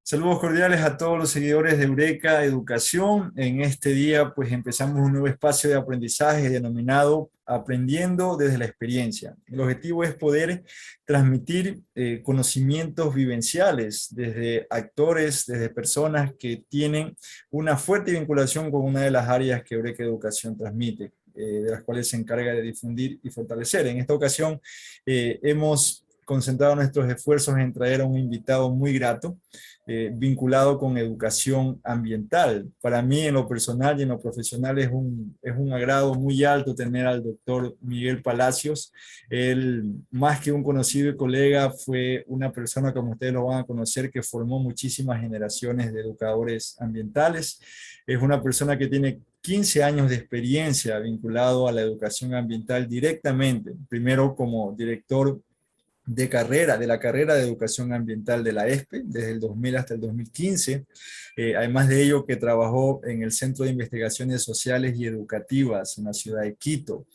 Saludos cordiales a todos los seguidores de Eureka Educación. En este día, pues empezamos un nuevo espacio de aprendizaje denominado Aprendiendo desde la Experiencia. El objetivo es poder transmitir conocimientos vivenciales desde actores, desde personas que tienen una fuerte vinculación con una de las áreas que Eureka Educación transmite, de las cuales se encarga de difundir y fortalecer. En esta ocasión hemos concentrado nuestros esfuerzos en traer a un invitado muy grato, vinculado con educación ambiental. Para mí, en lo personal y en lo profesional, es un agrado muy alto tener al doctor Miguel Palacios. Él, más que un conocido y colega, fue una persona, como ustedes lo van a conocer, que formó muchísimas generaciones de educadores ambientales. Es una persona que tiene 15 años de experiencia vinculado a la educación ambiental directamente, primero como director de la carrera de educación ambiental de la ESPE, desde el 2000 hasta el 2015. Además de ello, que trabajó en el Centro de Investigaciones Sociales y Educativas en la ciudad de Quito.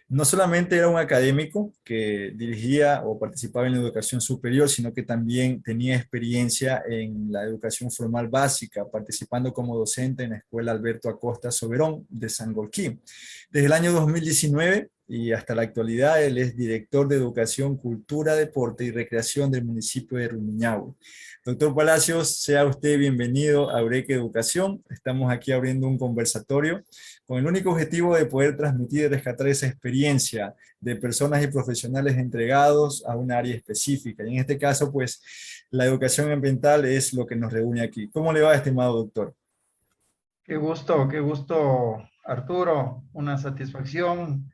No solamente era un académico que dirigía o participaba en la educación superior, sino que también tenía experiencia en la educación formal básica, participando como docente en la Escuela Alberto Acosta Soberón de Sangolquí. Desde el año 2019 y hasta la actualidad, él es director de Educación, Cultura, Deporte y Recreación del municipio de Rumiñahui. Doctor Palacios, sea usted bienvenido a Eureka Educación. Estamos aquí abriendo un conversatorio con el único objetivo de poder transmitir y rescatar esa experiencia de personas y profesionales entregados a un área específica. Y en este caso, pues, la educación ambiental es lo que nos reúne aquí. ¿Cómo le va, estimado doctor? Qué gusto, Arturo. Una satisfacción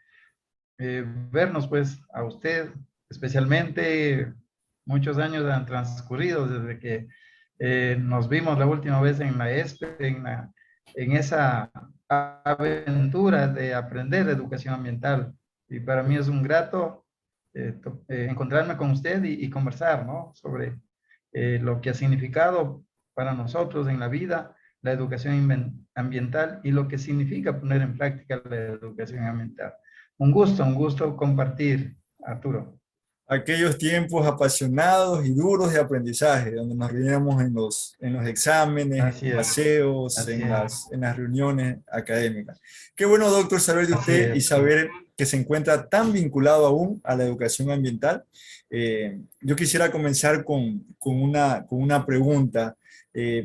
vernos, pues, a usted, especialmente. Muchos años han transcurrido desde que nos vimos la última vez en la ESPE, en esa aventura de aprender educación ambiental. Y para mí es un grato encontrarme con usted y conversar, ¿no? Sobre lo que ha significado para nosotros en la vida la educación ambiental y lo que significa poner en práctica la educación ambiental. Un gusto compartir, Arturo. Aquellos tiempos apasionados y duros de aprendizaje, donde nos reuníamos en los exámenes, en Así los es, paseos, así en es, las reuniones académicas. Qué bueno, doctor, saber de así usted y es. saber que se encuentra tan vinculado aún a la educación ambiental. Yo quisiera comenzar con una pregunta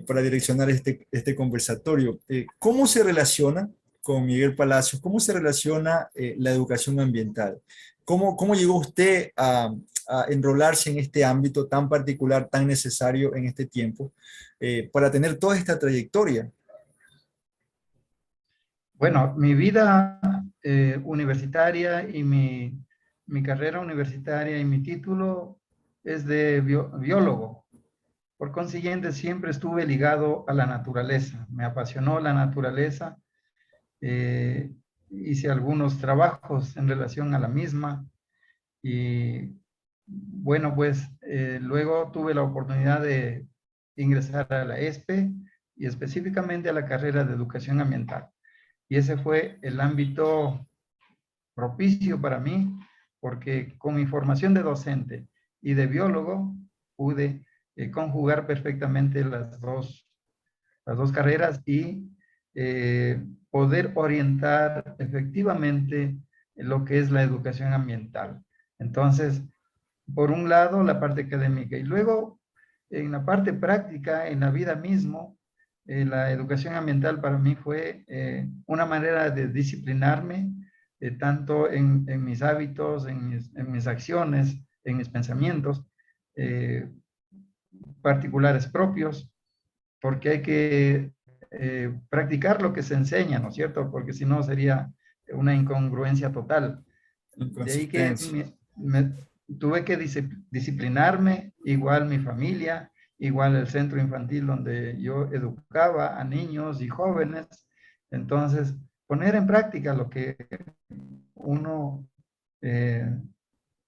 para direccionar este conversatorio. ¿Cómo se relaciona con Miguel Palacios? ¿Cómo se relaciona la educación ambiental? ¿Cómo llegó usted a enrolarse en este ámbito tan particular, tan necesario en este tiempo, para tener toda esta trayectoria? Bueno, mi vida universitaria y mi carrera universitaria y mi título es de biólogo. Por consiguiente, siempre estuve ligado a la naturaleza. Me apasionó la naturaleza. eh, Hice algunos trabajos en relación a la misma y bueno, pues luego tuve la oportunidad de ingresar a la ESPE y específicamente a la carrera de educación ambiental. Y ese fue el ámbito propicio para mí, porque con mi formación de docente y de biólogo pude conjugar perfectamente las dos carreras y poder orientar efectivamente lo que es la educación ambiental. Entonces, por un lado, la parte académica y luego en la parte práctica, en la vida mismo, la educación ambiental para mí fue una manera de disciplinarme, tanto en mis hábitos, en mis acciones, en mis pensamientos eh, particulares propios, porque hay que practicar lo que se enseña, ¿no es cierto? Porque si no sería una incongruencia total. De ahí que Inconsistencia. tuve que disciplinarme, igual mi familia, igual el centro infantil donde yo educaba a niños y jóvenes. Entonces, poner en práctica lo que uno eh,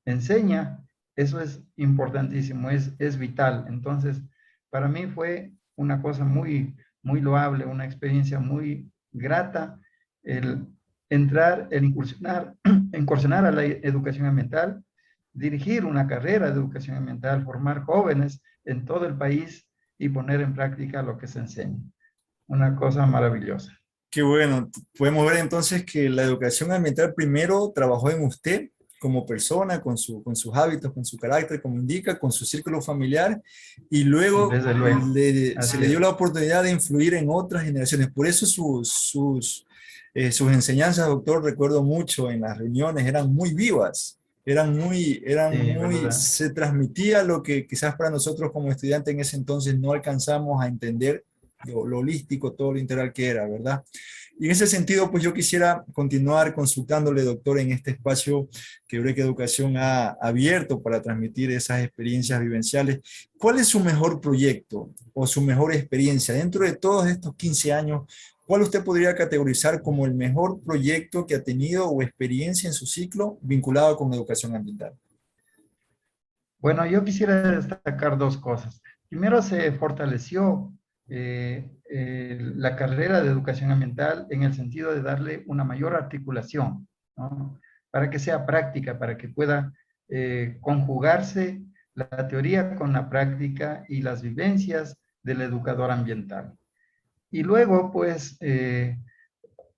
enseña, eso es importantísimo, es vital. Entonces, para mí fue una cosa muy loable, una experiencia muy grata el entrar, el incursionar a la educación ambiental, dirigir una carrera de educación ambiental, formar jóvenes en todo el país y poner en práctica lo que se enseña. Una cosa maravillosa. Qué bueno. Podemos ver entonces que la educación ambiental primero trabajó en usted como persona, con sus hábitos, con su carácter, como indica, con su círculo familiar, y luego Desde luego. se Así le dio es. la oportunidad de influir en otras generaciones. Por eso sus enseñanzas, doctor, recuerdo mucho en las reuniones, eran muy vivas, Sí, ¿verdad? se transmitía lo que quizás para nosotros como estudiantes en ese entonces no alcanzamos a entender, lo holístico, todo lo integral que era, ¿verdad? Y en ese sentido, pues yo quisiera continuar consultándole, doctor, en este espacio que Eureka Educación ha abierto para transmitir esas experiencias vivenciales. ¿Cuál es su mejor proyecto o su mejor experiencia dentro de todos estos 15 años? ¿Cuál usted podría categorizar como el mejor proyecto que ha tenido o experiencia en su ciclo vinculado con educación ambiental? Bueno, yo quisiera destacar dos cosas. Primero, se fortaleció la carrera de educación ambiental en el sentido de darle una mayor articulación, ¿no? Para que sea práctica, para que pueda conjugarse la teoría con la práctica y las vivencias del educador ambiental. Y luego, pues,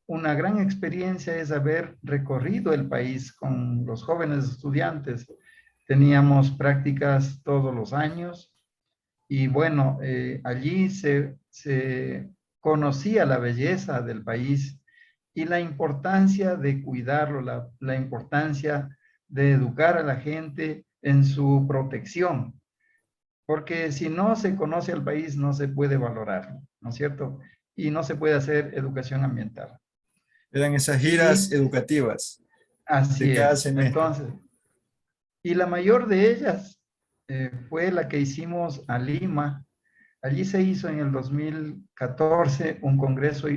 una gran experiencia es haber recorrido el país con los jóvenes estudiantes. Teníamos prácticas todos los años y bueno, allí se conocía la belleza del país y la importancia de cuidarlo, la importancia de educar a la gente en su protección, porque si no se conoce al país no se puede valorar, ¿no es cierto? Y no se puede hacer educación ambiental. Eran esas giras Y educativas de así cada es. semestre. Entonces, y la mayor de ellas fue la que hicimos a Lima. Allí se hizo en el 2014 un congreso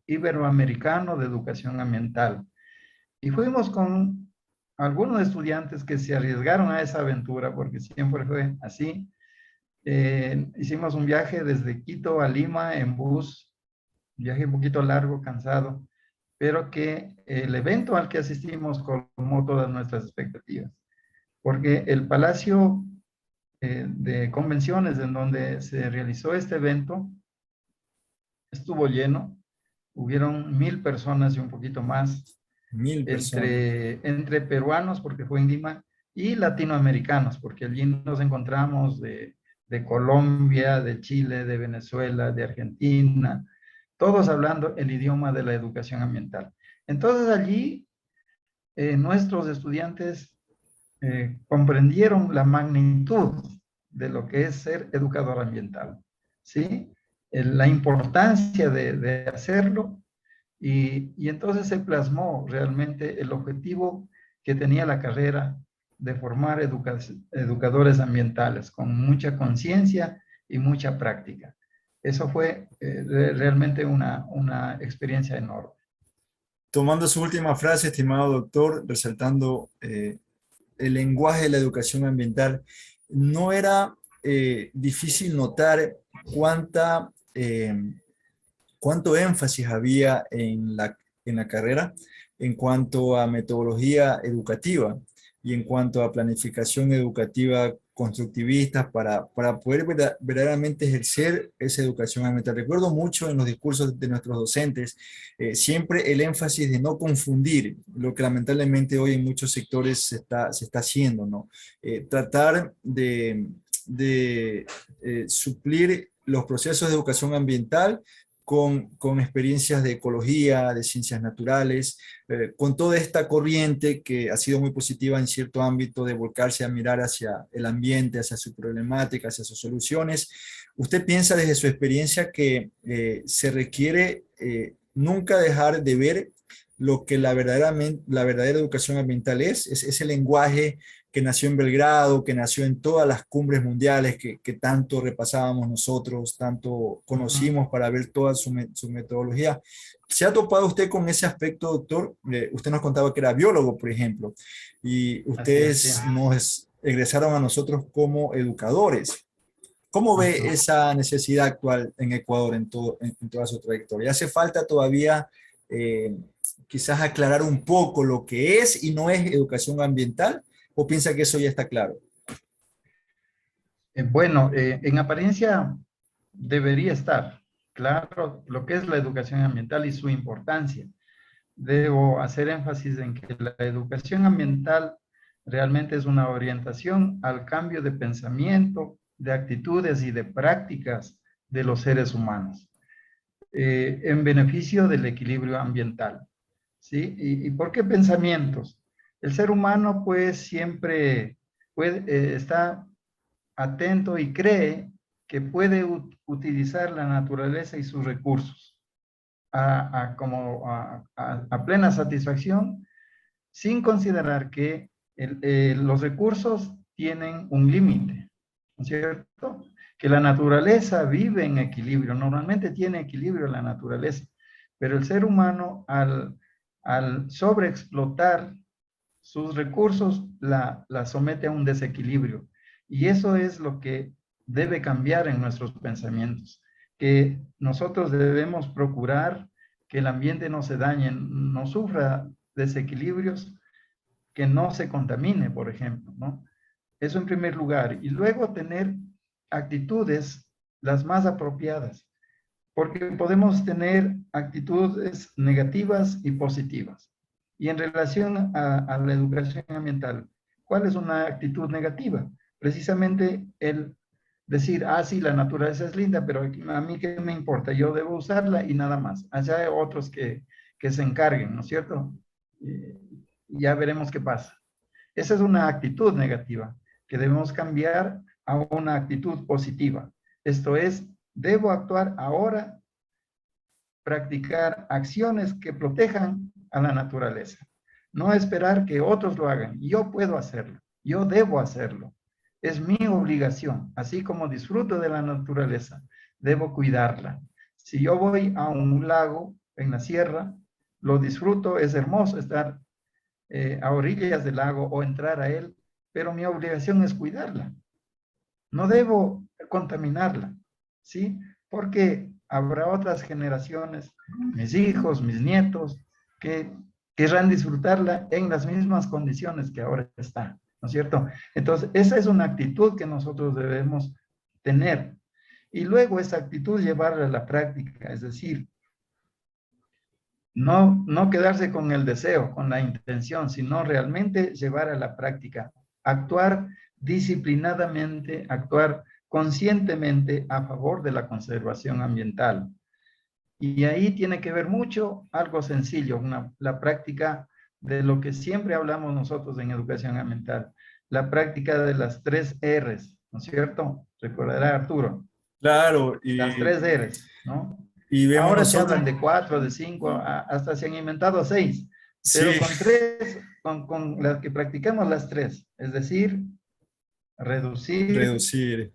iberoamericano de educación ambiental. Y fuimos con algunos estudiantes que se arriesgaron a esa aventura, porque siempre fue así. Hicimos un viaje desde Quito a Lima en bus, un viaje un poquito largo, cansado, pero que el evento al que asistimos colmó todas nuestras expectativas, porque el Palacio de Convenciones en donde se realizó este evento estuvo lleno, hubieron 1000 personas y un poquito más, 1000 personas. entre peruanos, porque fue en Lima, y latinoamericanos, porque allí nos encontramos de Colombia, de Chile, de Venezuela, de Argentina, todos hablando el idioma de la educación ambiental. Entonces allí nuestros estudiantes comprendieron la magnitud de lo que es ser educador ambiental, ¿sí? La importancia de hacerlo y entonces se plasmó realmente el objetivo que tenía la carrera de formar educadores ambientales con mucha conciencia y mucha práctica. Eso fue realmente una experiencia enorme. Tomando su última frase, estimado doctor, resaltando el lenguaje de la educación ambiental, no era difícil notar cuánto énfasis había en la carrera en cuanto a metodología educativa y en cuanto a planificación educativa constructivista para poder verdaderamente ejercer esa educación ambiental. Recuerdo mucho en los discursos de nuestros docentes, siempre el énfasis de no confundir lo que lamentablemente hoy en muchos sectores se está haciendo, ¿no? Tratar de suplir los procesos de educación ambiental con experiencias de ecología, de ciencias naturales, con toda esta corriente que ha sido muy positiva en cierto ámbito de volcarse a mirar hacia el ambiente, hacia su problemática, hacia sus soluciones. ¿Usted piensa desde su experiencia que se requiere nunca dejar de ver lo que la verdadera educación ambiental es ese lenguaje que nació en Belgrado, que nació en todas las cumbres mundiales que tanto repasábamos nosotros, tanto Uh -huh. conocimos para ver toda su metodología? ¿Se ha topado usted con ese aspecto, doctor? Usted nos contaba que era biólogo, por ejemplo, y Así es, sí. ustedes nos egresaron a nosotros como educadores. ¿Cómo Uh ve -huh. esa necesidad actual en Ecuador en toda su trayectoria? ¿Hace falta todavía quizás aclarar un poco lo que es y no es educación ambiental? ¿O piensa que eso ya está claro? En apariencia debería estar claro lo que es la educación ambiental y su importancia. Debo hacer énfasis en que la educación ambiental realmente es una orientación al cambio de pensamiento, de actitudes y de prácticas de los seres humanos, en beneficio del equilibrio ambiental. ¿Sí? ¿Y por qué pensamientos? El ser humano pues siempre está atento y cree que puede utilizar la naturaleza y sus recursos a plena satisfacción, sin considerar que los recursos tienen un límite, ¿no es cierto? Que la naturaleza vive en equilibrio, normalmente tiene equilibrio la naturaleza, pero el ser humano al sobreexplotar sus recursos la somete a un desequilibrio. Y eso es lo que debe cambiar en nuestros pensamientos, que nosotros debemos procurar que el ambiente no se dañe, no sufra desequilibrios, que no se contamine, por ejemplo, ¿no? Eso en primer lugar. Y luego tener actitudes las más apropiadas, porque podemos tener actitudes negativas y positivas. Y en relación a la educación ambiental, ¿cuál es una actitud negativa? Precisamente el decir, ah, sí, la naturaleza es linda, pero a mí qué me importa, yo debo usarla y nada más. Allá hay otros que se encarguen, ¿no es cierto? Ya veremos qué pasa. Esa es una actitud negativa que debemos cambiar a una actitud positiva. Esto es, debo actuar ahora, practicar acciones que protejan a la naturaleza. No esperar que otros lo hagan. Yo puedo hacerlo. Yo debo hacerlo. Es mi obligación. Así como disfruto de la naturaleza, debo cuidarla. Si yo voy a un lago en la sierra, lo disfruto, es hermoso estar a orillas del lago o entrar a él, pero mi obligación es cuidarla. No debo contaminarla, ¿sí? Porque habrá otras generaciones, mis hijos, mis nietos, que querrán disfrutarla en las mismas condiciones que ahora está, ¿no es cierto? Entonces, esa es una actitud que nosotros debemos tener. Y luego esa actitud llevarla a la práctica, es decir, no quedarse con el deseo, con la intención, sino realmente llevar a la práctica, actuar disciplinadamente, actuar conscientemente a favor de la conservación ambiental. Y ahí tiene que ver mucho algo sencillo, la práctica de lo que siempre hablamos nosotros en educación ambiental, la práctica de las 3 R's, ¿no es cierto? Recordará Arturo, Claro, las 3 R's, ¿no? y vemos Ahora se nosotros, hablan de 4, de 5, hasta se han inventado 6, pero sí, con 3, con las que practicamos las 3, es decir, reducir, reducir,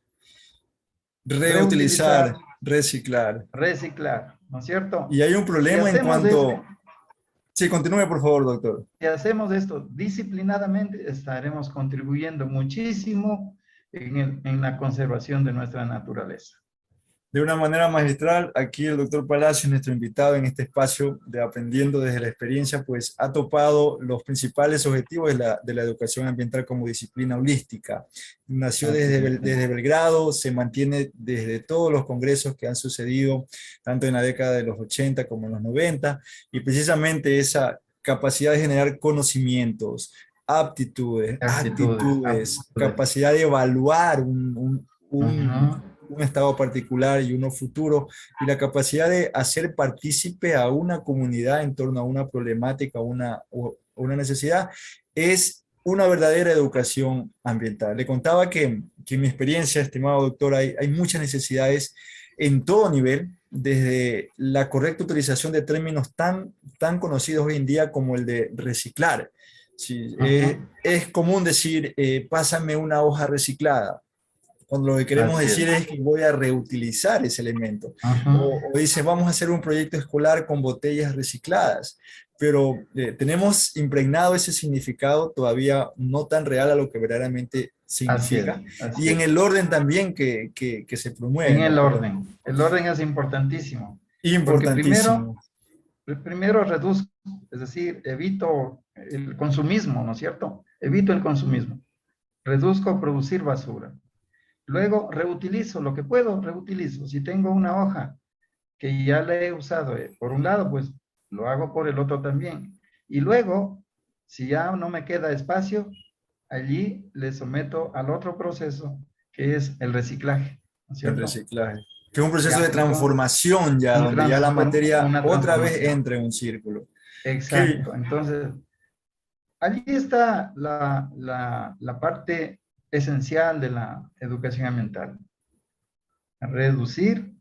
reutilizar, reutilizar, reciclar. reciclar, ¿no es cierto? Y hay un Si problema en hacemos esto, cuanto... Sí, continúe, por favor, doctor. si hacemos esto disciplinadamente, estaremos contribuyendo muchísimo en la conservación de nuestra naturaleza. De una manera magistral, aquí el doctor Palacios, nuestro invitado en este espacio de Aprendiendo desde la Experiencia, pues ha topado los principales objetivos de la educación ambiental como disciplina holística. Nació Así desde es. Belgrado, se mantiene desde todos los congresos que han sucedido, tanto en la década de los 80 como en los 90, y precisamente esa capacidad de generar conocimientos, aptitudes, Actitudes, actitudes, aptitudes. capacidad de evaluar Ujú. un estado particular y uno futuro, y la capacidad de hacer partícipe a una comunidad en torno a una problemática o una necesidad, es una verdadera educación ambiental. Le contaba que en mi experiencia, estimado doctor, hay muchas necesidades en todo nivel, desde la correcta utilización de términos tan conocidos hoy en día como el de reciclar. Sí, Ujú. es común decir, pásame una hoja reciclada, cuando lo que queremos Así es. decir es que voy a reutilizar ese elemento. Ujú. O dice, vamos a hacer un proyecto escolar con botellas recicladas, pero tenemos impregnado ese significado todavía no tan real a lo que verdaderamente Así es, significa, y así en es. el orden también que se promueve, En ¿no? el orden es importantísimo, porque Importantísimo. primero reduzco, es decir, evito el consumismo, ¿no es cierto? Evito el consumismo, reduzco producir basura. Luego reutilizo lo que puedo, reutilizo. Si tengo una hoja que ya la he usado por un lado, pues lo hago por el otro también. Y luego, si ya no me queda espacio, allí le someto al otro proceso, que es el reciclaje, ¿no es El cierto? reciclaje. Que es un proceso de Ya, entonces, transformación ya, donde ya la materia una otra vez transformación. entra en un círculo. Que, Exacto. Entonces, allí está la parte esencial de la educación ambiental. Reducir,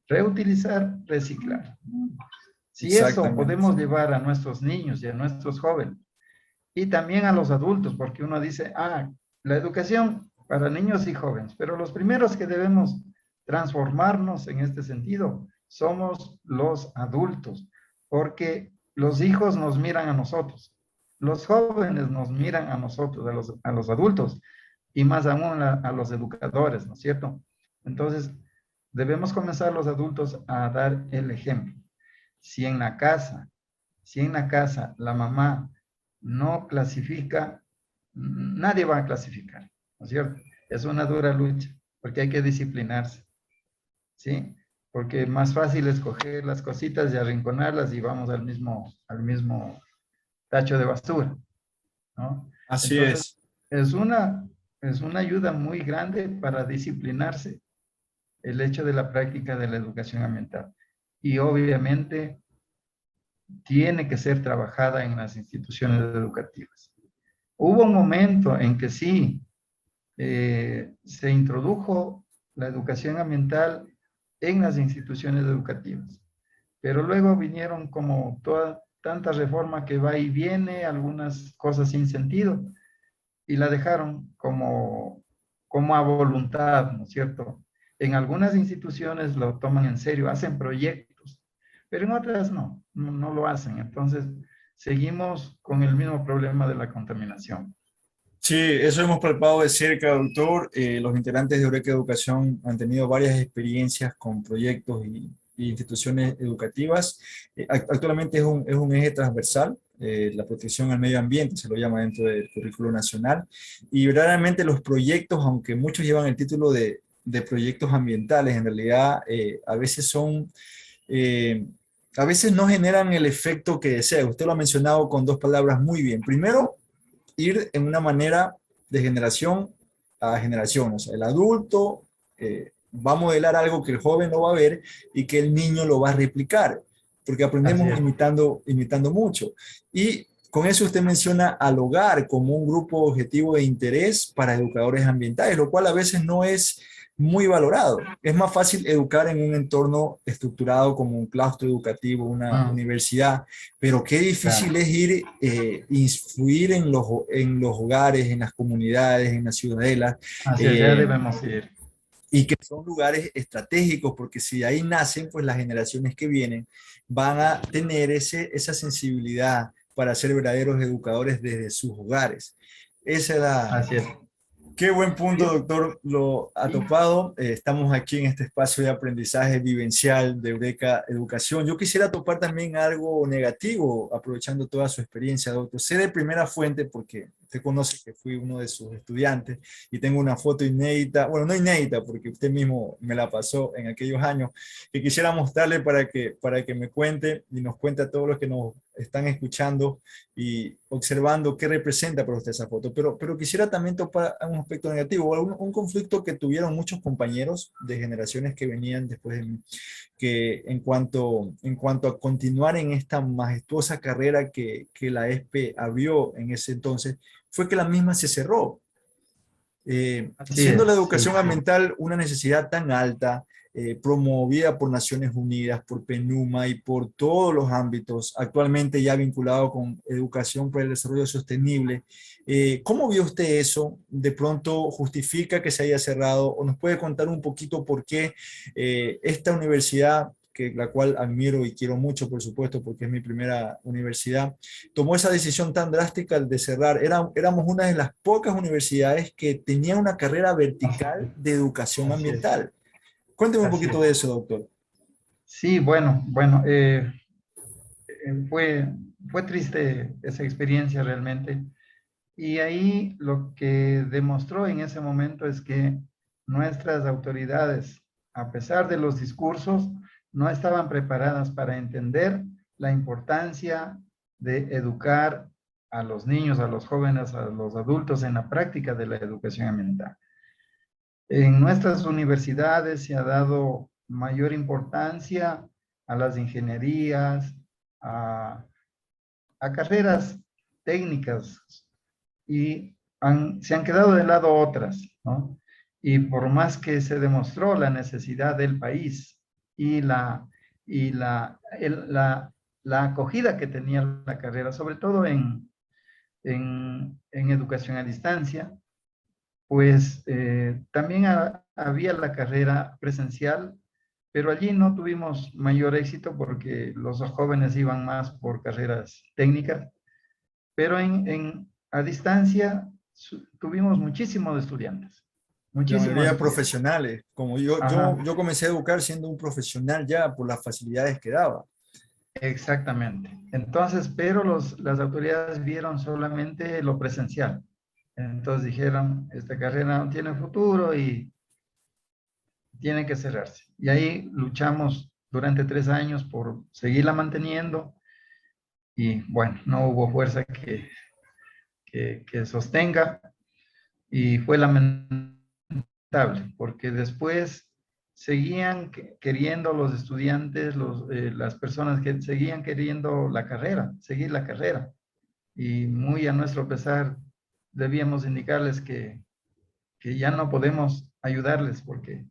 reutilizar, reciclar. Si eso exactamente. podemos llevar a nuestros niños y a nuestros jóvenes, y también a los adultos, porque uno dice, la educación para niños y jóvenes, pero los primeros que debemos transformarnos en este sentido somos los adultos, porque los hijos nos miran a nosotros, los jóvenes nos miran a nosotros, a los adultos, y más aún a los educadores, ¿no es cierto? Entonces, debemos comenzar los adultos a dar el ejemplo. Si en la casa, si en la casa la mamá no clasifica, nadie va a clasificar, ¿no es cierto? Es una dura lucha, porque hay que disciplinarse, ¿sí? Porque más fácil es coger las cositas y arrinconarlas y vamos al mismo tacho de basura, ¿no? Así Entonces, es. es una, es una ayuda muy grande para disciplinarse el hecho de la práctica de la educación ambiental. Y obviamente tiene que ser trabajada en las instituciones educativas. Hubo un momento en que sí, se introdujo la educación ambiental en las instituciones educativas, pero luego vinieron como toda tanta reforma que va y viene, algunas cosas sin sentido, y la dejaron como a voluntad, ¿no es cierto? En algunas instituciones lo toman en serio, hacen proyectos, pero en otras no lo hacen. Entonces, seguimos con el mismo problema de la contaminación. Sí, eso hemos palpado de cerca, doctor. Los integrantes de Eureka Educación han tenido varias experiencias con proyectos y instituciones educativas. Actualmente es un eje transversal, la protección al medio ambiente, se lo llama dentro del currículo nacional. Y verdaderamente los proyectos, aunque muchos llevan el título de proyectos ambientales, en realidad a veces son... eh, a veces no generan el efecto que desea. Usted lo ha mencionado con dos palabras muy bien. Primero, ir en una manera de generación a generación. O sea, el adulto va a modelar algo que el joven no va a ver y que el niño lo va a replicar, porque Así aprendemos es. imitando mucho. Y con eso usted menciona al hogar como un grupo objetivo de interés para educadores ambientales, lo cual a veces no es muy valorado. Es más fácil educar en un entorno estructurado como un claustro educativo, una universidad, pero qué difícil Claro. es ir, influir en los hogares, en las comunidades, en las ciudadelas, Hacia allá eh, debemos ir. y que son lugares estratégicos, porque si ahí nacen, pues las generaciones que vienen van a tener esa sensibilidad para ser verdaderos educadores desde sus hogares. Esa es la, Así es. Qué buen punto, Y, doctor, lo ha y- topado. Estamos aquí en este espacio de aprendizaje vivencial de Eureka Educación. Yo quisiera topar también algo negativo, aprovechando toda su experiencia, doctor. Sé de primera fuente, porque usted conoce que fui uno de sus estudiantes y tengo una foto inédita, bueno, no inédita, porque usted mismo me la pasó en aquellos años, que quisiera mostrarle para que me cuente y nos cuente a todos los que nos están escuchando y observando qué representa para usted esa foto. Pero quisiera también topar un aspecto negativo, un conflicto que tuvieron muchos compañeros de generaciones que venían después de mí, que en cuanto a continuar en esta majestuosa carrera que la ESPE abrió en ese entonces, fue que la misma se cerró. Así Siendo la es, sí, educación sí. ambiental una necesidad tan alta, promovida por Naciones Unidas, por PNUMA y por todos los ámbitos, actualmente ya vinculado con educación para el desarrollo sostenible, ¿cómo vio usted eso? ¿De pronto justifica que se haya cerrado o nos puede contar un poquito por qué esta universidad, que la cual admiro y quiero mucho, por supuesto, porque es mi primera universidad, tomó esa decisión tan drástica de cerrar? Éramos una de las pocas universidades que tenía una carrera vertical de educación Así es, ambiental. Cuénteme un así poquito es. de eso, doctor. Sí, bueno, fue, fue triste esa experiencia realmente. Y ahí lo que demostró en ese momento es que nuestras autoridades, a pesar de los discursos, no estaban preparadas para entender la importancia de educar a los niños, a los jóvenes, a los adultos en la práctica de la educación ambiental. En nuestras universidades se ha dado mayor importancia a las ingenierías, a carreras técnicas y se han quedado de lado otras, ¿no? Y por más que se demostró la necesidad del país y la acogida que tenía la carrera, sobre todo en educación a distancia, pues también había la carrera presencial, pero allí no tuvimos mayor éxito porque los jóvenes iban más por carreras técnicas, pero a distancia tuvimos muchísimos estudiantes, La muchísimos mayoría estudiantes. profesionales, como yo comencé a educar siendo un profesional ya por las facilidades que daba. Exactamente. Entonces, pero las autoridades vieron solamente lo presencial. Entonces dijeron, esta carrera no tiene futuro y tiene que cerrarse. Y ahí luchamos durante 3 años por seguirla manteniendo y bueno, no hubo fuerza que sostenga y fue lamentable porque después seguían queriendo los estudiantes, las personas que seguían queriendo la carrera, seguir la carrera. Y muy a nuestro pesar debíamos indicarles que ya no podemos ayudarles porque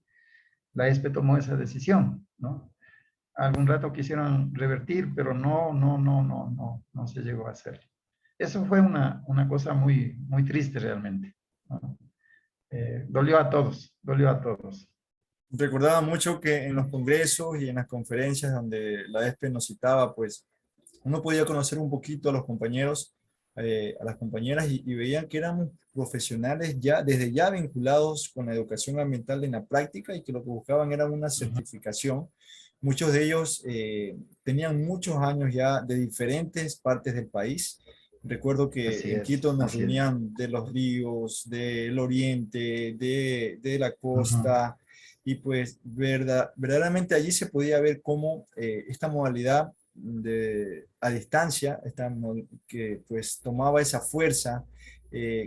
la ESPE tomó esa decisión, ¿no? Algún rato quisieron revertir, pero no se llegó a hacer. Eso fue una cosa muy, muy triste realmente, ¿no? Dolió a todos, dolió a todos. Recordaba mucho que en los congresos y en las conferencias donde la ESPE nos citaba, pues uno podía conocer un poquito a los compañeros, a las compañeras y veían que éramos profesionales ya, desde ya vinculados con la educación ambiental en la práctica y que lo que buscaban era una certificación. Muchos de ellos tenían muchos años ya de diferentes partes del país. Recuerdo que Así en es, Quito nos así es. reunían de los ríos, del oriente, de la Ujú. costa, y pues verdaderamente allí se podía ver cómo esta modalidad a distancia, que pues tomaba esa fuerza,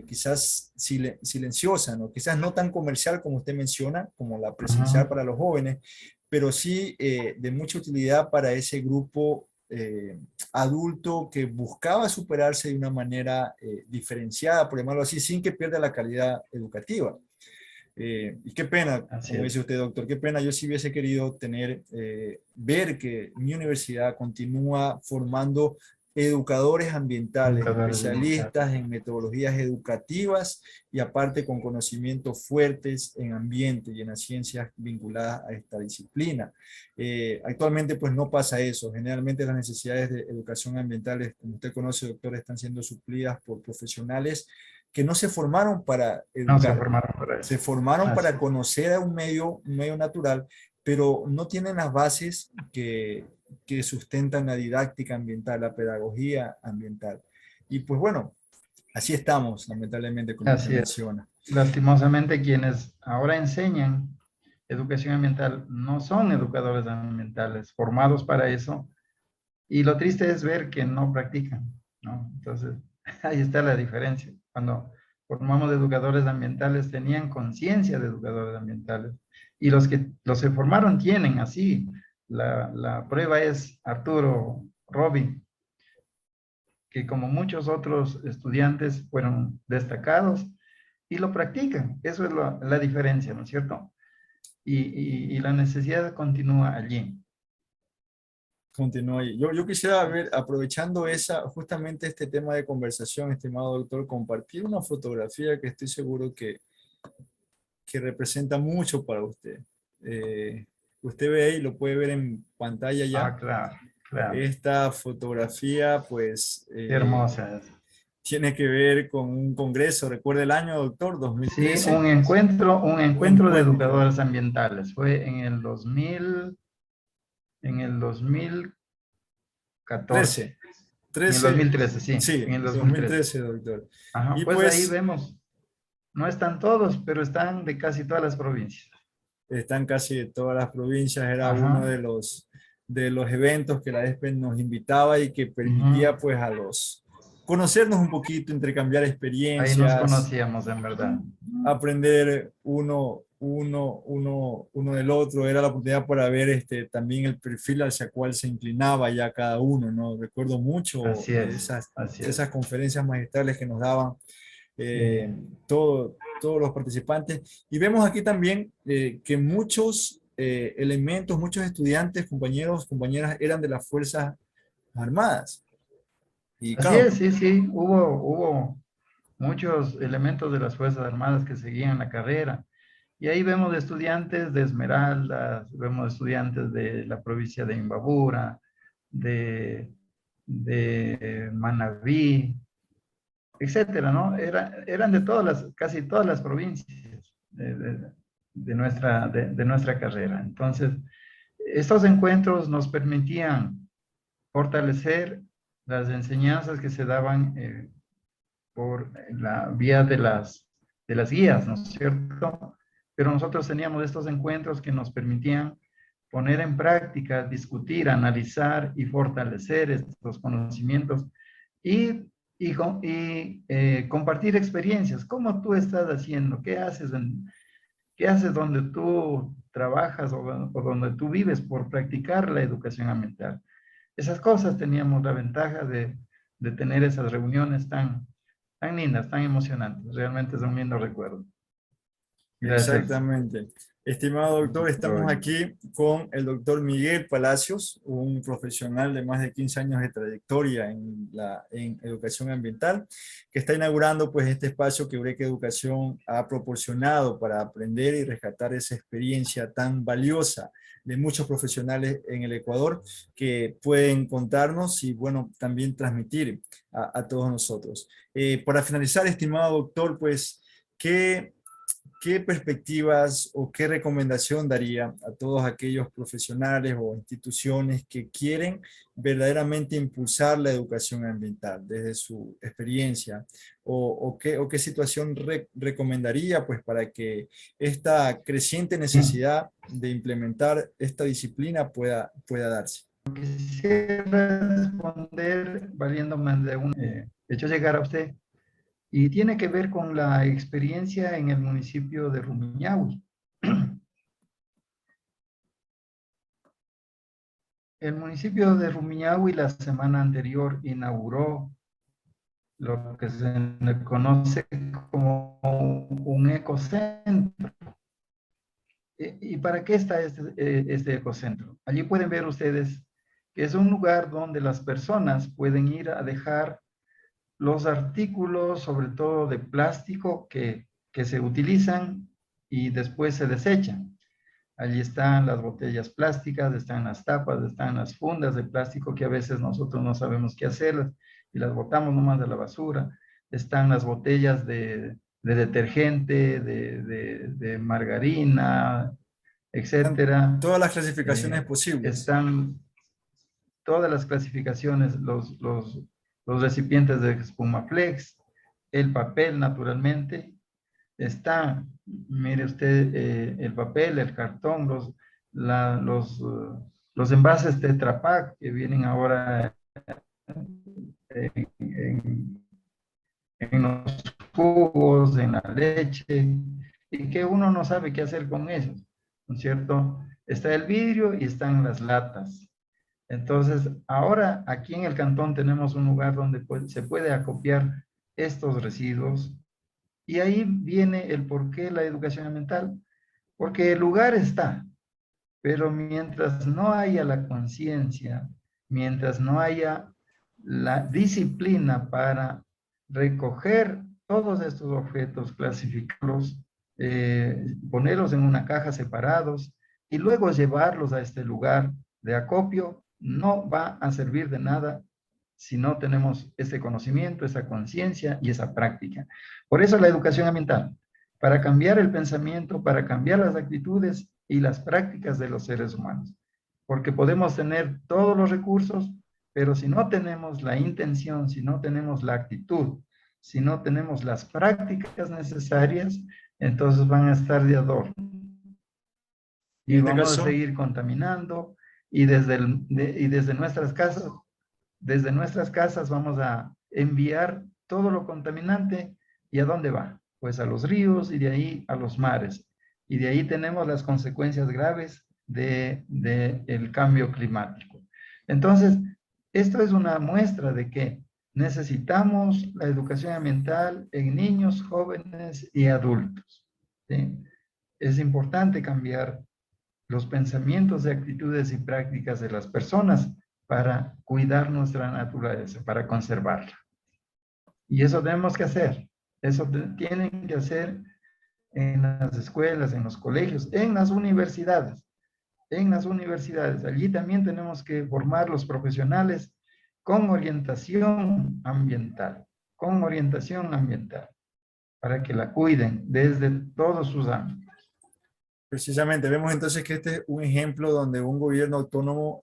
quizás silenciosa, ¿no? Quizás no tan comercial como usted menciona, como la presencial Ujú. para los jóvenes, pero sí de mucha utilidad para ese grupo adulto que buscaba superarse de una manera diferenciada, por llamarlo así, sin que pierda la calidad educativa. Y qué pena, Así como dice es. usted, doctor, qué pena. Yo sí hubiese querido ver que mi universidad continúa formando educadores ambientales, Educadores ambientales. especialistas en metodologías educativas y aparte con conocimientos fuertes en ambiente y en las ciencias vinculadas a esta disciplina. Actualmente pues no pasa eso. Generalmente las necesidades de educación ambiental, como usted conoce, doctor, están siendo suplidas por profesionales que no se formaron para No se educar, formaron para se eso. formaron Así para es. conocer a un medio natural, pero no tienen las bases que sustentan la didáctica ambiental, la pedagogía ambiental. Y pues bueno, así estamos, lamentablemente, como usted Así es. menciona. Lastimosamente, quienes ahora enseñan educación ambiental no son educadores ambientales formados para eso. Y lo triste es ver que no practican, ¿no? Entonces, ahí está la diferencia. Cuando formamos educadores ambientales, tenían conciencia de educadores ambientales. Y los que los se formaron tienen así. La prueba es Arturo Robin, que como muchos otros estudiantes fueron destacados y lo practican. Eso es la diferencia, ¿no es cierto? Y la necesidad continúa allí. Continúa ahí. Yo quisiera ver, aprovechando justamente este tema de conversación, estimado doctor, compartir una fotografía que estoy seguro que representa mucho para usted. Usted ve ahí, lo puede ver en pantalla ya. Ah, claro, claro. Esta fotografía, pues, Qué hermosa es. tiene que ver con un congreso. ¿Recuerda el año, doctor? Sí, 2013. un Un encuentro de encuentro. educadores ambientales. Fue en el 2014. 13. En el 13. 2013, sí, Sí, en el 2013. 2013, doctor. Ajá, Y pues ahí pues, vemos. No están todos, pero están de casi todas las provincias. Están casi de todas las provincias, era uno Ajá. de los eventos que la ESPE nos invitaba y que permitía Ujú. pues a los conocernos un poquito, intercambiar Ahí nos experiencias, conocíamos en verdad. aprender uno del otro, era la oportunidad para ver también el perfil hacia cual se inclinaba ya cada uno, ¿no? Recuerdo mucho Así es, así esas es. conferencias magistrales que nos daban Sí. todos los participantes. Y vemos aquí también que muchos elementos, muchos estudiantes, compañeros, compañeras, eran de las Fuerzas Armadas. Y Así claro, es, sí, sí. Hubo muchos elementos de las Fuerzas Armadas que seguían la carrera. Y ahí vemos estudiantes de Esmeraldas, vemos estudiantes de la provincia de Imbabura, de, de Manabí, etcétera, ¿no? Eran de todas casi todas las provincias de nuestra carrera. Entonces, estos encuentros nos permitían fortalecer las enseñanzas que se daban por la vía de las guías, ¿no es cierto? Pero nosotros teníamos estos encuentros que nos permitían poner en práctica, discutir, analizar y fortalecer estos conocimientos y, compartir experiencias. ¿Cómo tú estás haciendo? ¿Qué haces donde tú trabajas o donde tú vives por practicar la educación ambiental? Esas cosas teníamos la ventaja de tener esas reuniones tan lindas, tan emocionantes. Realmente es un lindo recuerdo. Gracias, exactamente. Estimado doctor, estamos Roy. aquí con el doctor Miguel Palacios, un profesional de más de 15 años de trayectoria en educación ambiental, que está inaugurando pues este espacio que Eureka Educación ha proporcionado para aprender y rescatar esa experiencia tan valiosa de muchos profesionales en el Ecuador que pueden contarnos y bueno, también transmitir a todos nosotros. Para finalizar, estimado doctor, pues, ¿qué ¿qué perspectivas o qué recomendación daría a todos aquellos profesionales o instituciones que quieren verdaderamente impulsar la educación ambiental desde su experiencia? O qué situación recomendaría pues, para que esta creciente necesidad de implementar esta disciplina pueda darse? Quisiera responder valiéndome de un hecho llegar a usted y tiene que ver con la experiencia en el municipio de Rumiñahui. El municipio de Rumiñahui la semana anterior inauguró lo que se le conoce como un ecocentro. ¿Y para qué está este ecocentro? Allí pueden ver ustedes que es un lugar donde las personas pueden ir a dejar los artículos, sobre todo de plástico, que se utilizan y después se desechan. Allí están las botellas plásticas, están las tapas, están las fundas de plástico que a veces nosotros no sabemos qué hacerlas y las botamos nomás a la basura. Están las botellas de detergente, de margarina, Están etcétera. todas las clasificaciones Eh, posibles. están todas las clasificaciones, los recipientes de espumaflex, el papel naturalmente, está, mire usted, el papel, el cartón, los envases Tetra Pak que vienen ahora en, en los jugos, en la leche, y que uno no sabe qué hacer con ellos, ¿no es cierto? Está el vidrio y están las latas. Entonces, ahora aquí en el cantón tenemos un lugar donde se puede acopiar estos residuos y ahí viene el por qué la educación ambiental, porque el lugar está, pero mientras no haya la conciencia, mientras no haya la disciplina para recoger todos estos objetos, clasificarlos, ponerlos en una caja separados y luego llevarlos a este lugar de acopio, no va a servir de nada si no tenemos ese conocimiento, esa conciencia y esa práctica. Por eso la educación ambiental, para cambiar el pensamiento, para cambiar las actitudes y las prácticas de los seres humanos. Porque podemos tener todos los recursos, pero si no tenemos la intención, si no tenemos la actitud, si no tenemos las prácticas necesarias, entonces van a estar de adorno. En Y este vamos a caso, seguir contaminando y desde nuestras casas vamos a enviar todo lo contaminante. ¿Y a dónde va? Pues a los ríos y de ahí a los mares. Y de ahí tenemos las consecuencias graves del cambio climático. Entonces, esto es una muestra de que necesitamos la educación ambiental en niños, jóvenes y adultos. ¿Sí? Es importante cambiar los pensamientos y actitudes y prácticas de las personas para cuidar nuestra naturaleza, para conservarla. Y eso tenemos que hacer. Eso tienen que hacer en las escuelas, en los colegios, en las universidades. En las universidades. Allí también tenemos que formar los profesionales con orientación ambiental, para que la cuiden desde todos sus ámbitos. precisamente, vemos entonces que este es un ejemplo donde un gobierno autónomo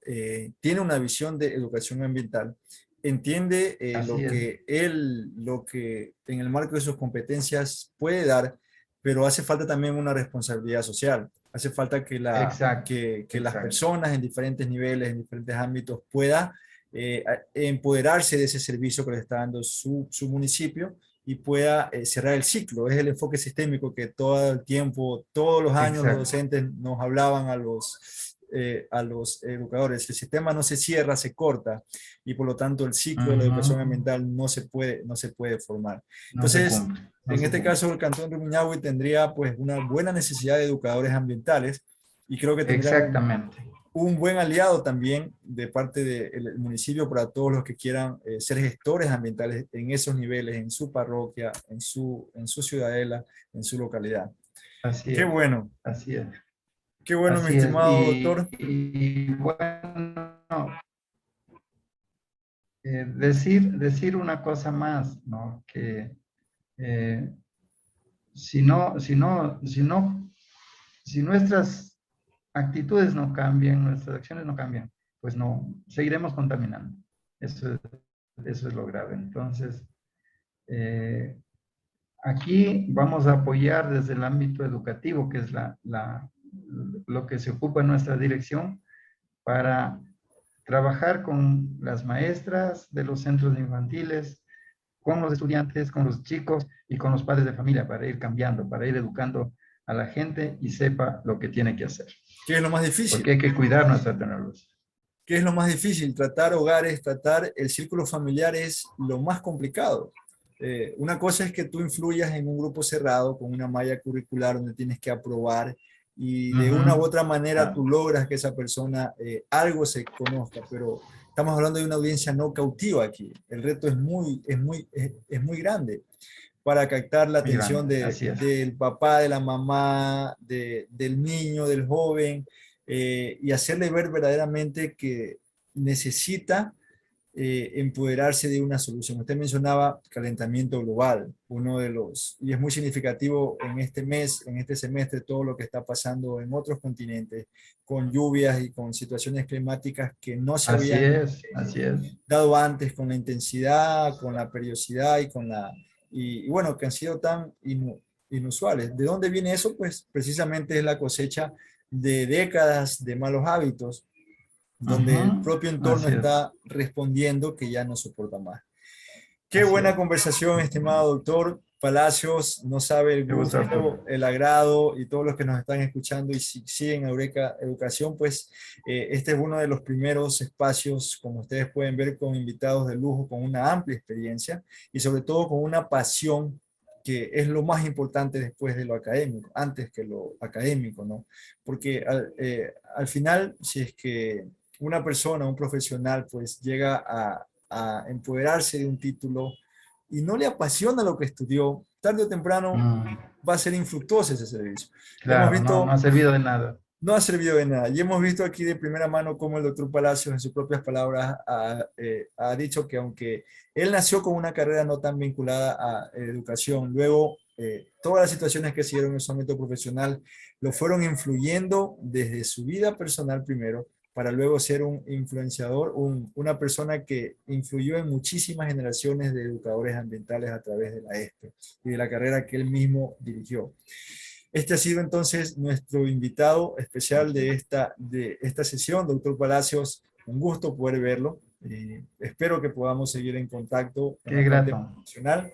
tiene una visión de educación ambiental, entiende Así es. lo que en el marco de sus competencias puede dar, pero hace falta también una responsabilidad social. Hace falta Exacto, que las exacto. personas en diferentes niveles, en diferentes ámbitos, puedan empoderarse de ese servicio que le está dando su municipio y pueda cerrar el ciclo. Es el enfoque sistémico que todo el tiempo, todos los años los Exacto. docentes nos hablaban a los educadores. El sistema no se cierra, se corta y por lo tanto el ciclo de la educación Ujú. ambiental no se puede formar. No se Entonces, cumple, no en se este cumple. caso, el Cantón de Rumiñahui tendría pues una buena necesidad de educadores ambientales y creo que tendría Exactamente. un buen aliado también de parte del municipio para todos los que quieran ser gestores ambientales en esos niveles, en su parroquia, en su ciudadela, en su localidad. Así Qué es, bueno, así es, qué bueno, mi así es. estimado doctor. Y bueno, decir una cosa más, ¿no? Que eh, si nuestras actitudes no cambian, nuestras acciones no cambian, pues no, seguiremos contaminando. Eso es, eso es lo grave. Entonces, eh, aquí vamos a apoyar desde el ámbito educativo, que es lo que se ocupa en nuestra dirección, para trabajar con las maestras de los centros infantiles, con los estudiantes, con los chicos y con los padres de familia para ir cambiando, para ir educando a la gente y sepa lo que tiene que hacer. ¿Qué es lo más Porque difícil? hay que cuidar nuestra tecnología. ¿Qué es lo más difícil? Tratar hogares, tratar el círculo familiar es lo más complicado. Una cosa es que tú influyas en un grupo cerrado con una malla curricular donde tienes que aprobar y de una u Ujú. otra manera Ah, tú logras que esa persona algo se conozca, pero estamos hablando de una audiencia no cautiva aquí. El reto es muy grande para captar la muy atención grande, así es. del papá, de la mamá, del niño, del joven, y hacerle ver verdaderamente que necesita empoderarse de una solución. Usted mencionaba calentamiento global, uno de los, y es muy significativo en este mes, en este semestre, todo lo que está pasando en otros continentes, con lluvias y con situaciones climáticas que no se Así habían es, así es. dado antes, con la intensidad, con la periodicidad y con y bueno, que han sido tan inusuales. ¿De dónde viene eso? Pues precisamente es la cosecha de décadas de malos hábitos, donde el Ujú. propio entorno Así es. está respondiendo que ya no soporta más. Qué Así buena es. conversación, estimado doctor Palacios. No sabe el Qué gusto, Arturo. gusto, el agrado y todos los que nos están escuchando y si siguen Eureka Educación, pues este es uno de los primeros espacios, como ustedes pueden ver, con invitados de lujo, con una amplia experiencia y sobre todo con una pasión que es lo más importante después de lo académico, antes que lo académico, ¿no? Porque al final, si es que una persona, un profesional, pues llega a empoderarse de un título y no le apasiona lo que estudió, tarde o temprano Mm, va a ser infructuoso ese servicio. Hemos claro, no, no ha visto, servido de nada. no ha servido de nada. Y hemos visto aquí de primera mano cómo el doctor Palacios, en sus propias palabras, ha dicho que aunque él nació con una carrera no tan vinculada a educación, luego todas las situaciones que se dieron en su ámbito profesional lo fueron influyendo desde su vida personal primero, para luego ser un influenciador, una persona que influyó en muchísimas generaciones de educadores ambientales a través de la ESPE y de la carrera que él mismo dirigió. Este ha sido entonces nuestro invitado especial de esta sesión, doctor Palacios. Un gusto poder verlo. Espero que podamos seguir en contacto en Qué la parte grato. profesional.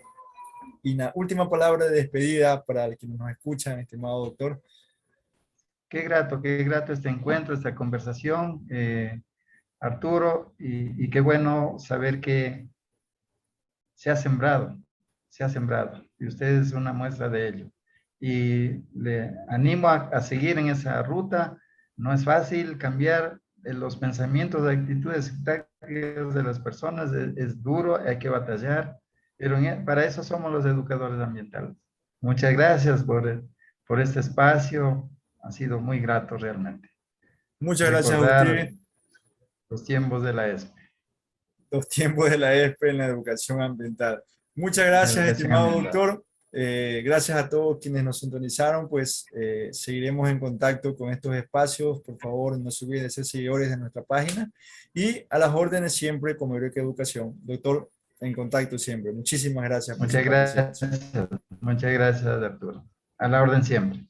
Y la última palabra de despedida para quienes nos escuchan, estimado doctor. Qué grato este encuentro, esta conversación, Arturo, y qué bueno saber que se ha sembrado, se ha sembrado, y usted es una muestra de ello. Y le animo a seguir en esa ruta. No es fácil cambiar los pensamientos, de actitudes y tácticas de las personas, es duro, hay que batallar, pero para eso somos los educadores ambientales. Muchas gracias por este espacio, ha sido muy grato realmente. Muchas gracias a Recordar usted. los tiempos de la ESPE, Los tiempos de la ESPE en la educación ambiental. Muchas la gracias, educación estimado ambiental. doctor. Gracias a todos quienes nos sintonizaron, pues seguiremos en contacto con estos espacios. Por favor, no se olviden de ser seguidores de nuestra página y a las órdenes siempre como Eureka Educación. Doctor, en contacto siempre. Muchísimas gracias por su participación. Muchas gracias, Arturo. A la orden siempre.